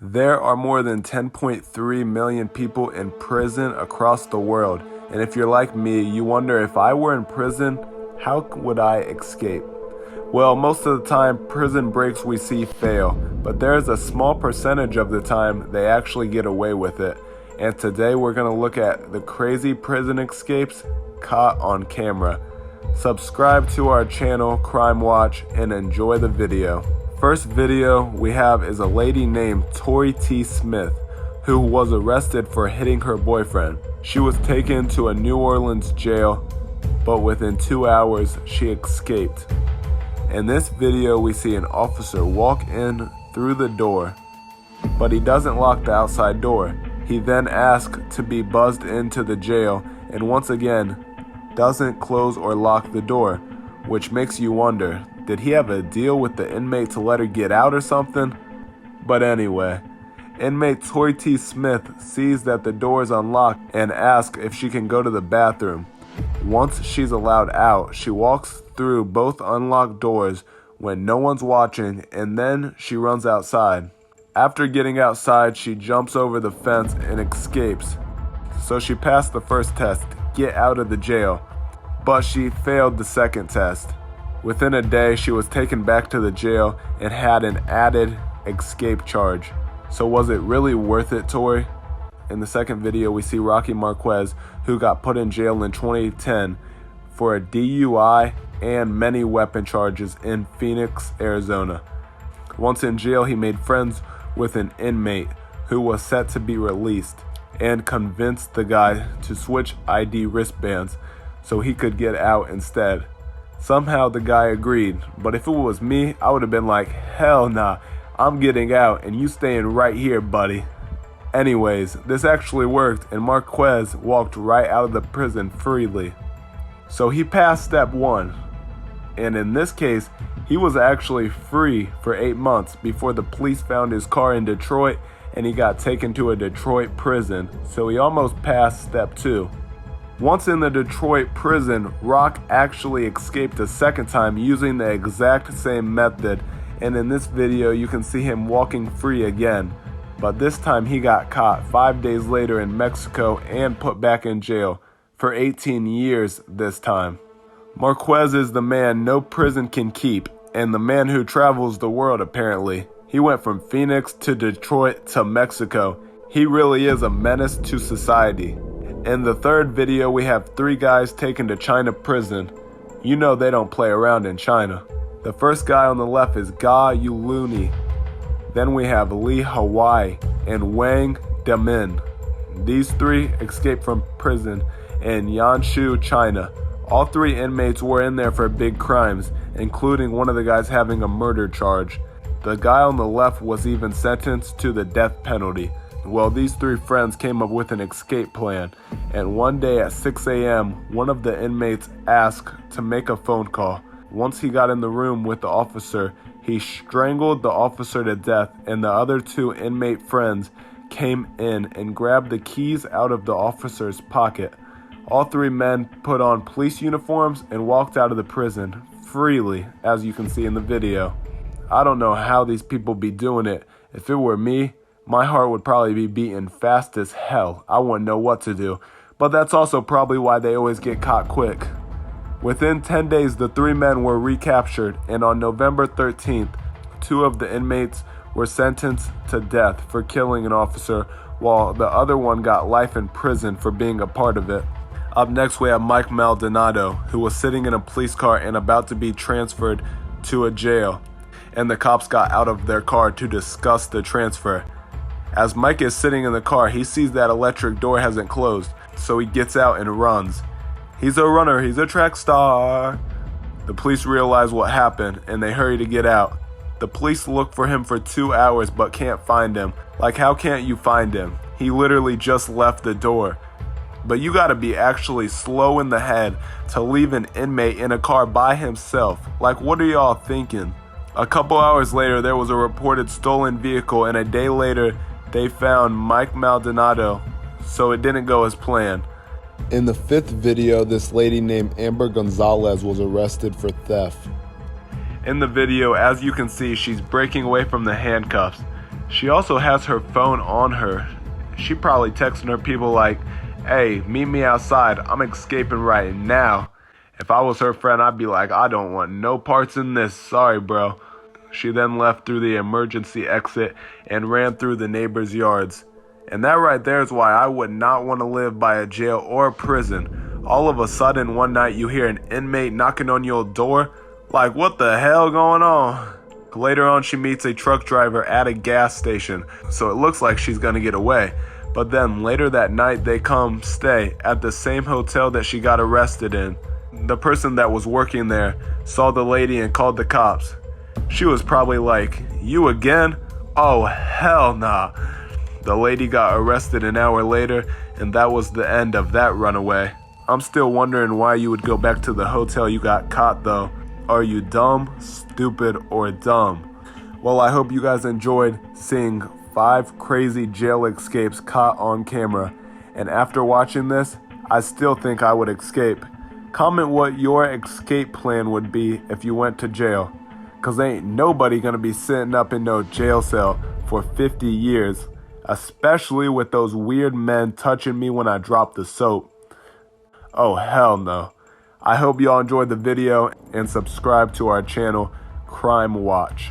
There are more than 10.3 million people in prison across the world, and if you're like me, you wonder if I were in prison, how would I escape? Well, most of the time, prison breaks we see fail, but there's a small percentage of the time they actually get away with it. And today we're going to look at the crazy prison escapes caught on camera. Subscribe to our channel, Crime Watch, and enjoy the video. First video we have is a lady named Tori T. Smith, who was arrested for hitting her boyfriend. She was taken to a New Orleans jail, but within 2 hours she escaped. In this video we see an officer walk in through the door, but he doesn't lock the outside door. He then asks to be buzzed into the jail and once again doesn't close or lock the door, which makes you wonder, did he have a deal with the inmate to let her get out or something? But anyway, inmate Tori T. Smith sees that the door is unlocked and asks if she can go to the bathroom. Once she's allowed out, she walks through both unlocked doors when no one's watching, and then she runs outside. After getting outside, she jumps over the fence and escapes. So she passed the first test, get out of the jail, but she failed the second test. Within a day, she was taken back to the jail and had an added escape charge. So was it really worth it, Tori? In the second video, we see Rocky Marquez, who got put in jail in 2010 for a DUI and many weapon charges in Phoenix, Arizona. Once in jail, he made friends with an inmate who was set to be released and convinced the guy to switch ID wristbands so he could get out instead. Somehow the guy agreed, but if it was me, I would have been like, hell nah, I'm getting out and you staying right here, buddy. Anyways, this actually worked and Marquez walked right out of the prison freely. So he passed step 1, and in this case, he was actually free for 8 months before the police found his car in Detroit and he got taken to a Detroit prison, so he almost passed step 2. Once in the Detroit prison, Rock actually escaped a second time using the exact same method, and in this video you can see him walking free again. But this time he got caught 5 days later in Mexico and put back in jail for 18 years this time. Marquez is the man no prison can keep, and the man who travels the world apparently. He went from Phoenix to Detroit to Mexico. He really is a menace to society. In the third video, we have 3 guys taken to China prison. You know they don't play around in China. The first guy on the left is Ga Yuluni. Then we have Li Hawaii and Wang Damin. These 3 escaped from prison in Yanshu, China. All 3 inmates were in there for big crimes, including one of the guys having a murder charge. The guy on the left was even sentenced to the death penalty. Well, these 3 friends came up with an escape plan, and one day at 6 a.m., one of the inmates asked to make a phone call. Once he got in the room with the officer, he strangled the officer to death, and the other 2 inmate friends came in and grabbed the keys out of the officer's pocket. All 3 men put on police uniforms and walked out of the prison freely, as you can see in the video. I don't know how these people be doing it. If it were me, my heart would probably be beating fast as hell. I wouldn't know what to do. But that's also probably why they always get caught quick. Within 10 days, the 3 men were recaptured, and on November 13th, 2 of the inmates were sentenced to death for killing an officer, while the other one got life in prison for being a part of it. Up next, we have Mike Maldonado, who was sitting in a police car and about to be transferred to a jail, and the cops got out of their car to discuss the transfer. As Mike is sitting in the car, he sees that electric door hasn't closed, so he gets out and runs. He's a runner, he's a track star. The police realize what happened and they hurry to get out. The police look for him for 2 hours but can't find him. Like, how can't you find him? He literally just left the door. But you gotta be actually slow in the head to leave an inmate in a car by himself. Like, what are y'all thinking? A couple hours later, there was a reported stolen vehicle, and a day later, they found Mike Maldonado, so it didn't go as planned. In the 5th video, this lady named Amber Gonzalez was arrested for theft. In the video, as you can see, she's breaking away from the handcuffs. She also has her phone on her. She probably texting her people like, hey, meet me outside. I'm escaping right now. If I was her friend, I'd be like, I don't want no parts in this. Sorry, bro. She then left through the emergency exit and ran through the neighbors' yards. And that right there is why I would not want to live by a jail or a prison. All of a sudden, one night you hear an inmate knocking on your door. Like, what the hell going on? Later on, she meets a truck driver at a gas station, so it looks like she's gonna get away. But then later that night, they come stay at the same hotel that she got arrested in. The person that was working there saw the lady and called the cops. She was probably like, you again? Oh, hell nah. The lady got arrested an hour later, and that was the end of that runaway. I'm still wondering why you would go back to the hotel you got caught though. Are you dumb, stupid, or dumb? Well, I hope you guys enjoyed seeing 5 crazy jail escapes caught on camera. And after watching this, I still think I would escape. Comment what your escape plan would be if you went to jail. Cause ain't nobody gonna be sitting up in no jail cell for 50 years. Especially with those weird men touching me when I drop the soap. Oh, hell no. I hope y'all enjoyed the video and subscribe to our channel, Crime Watch.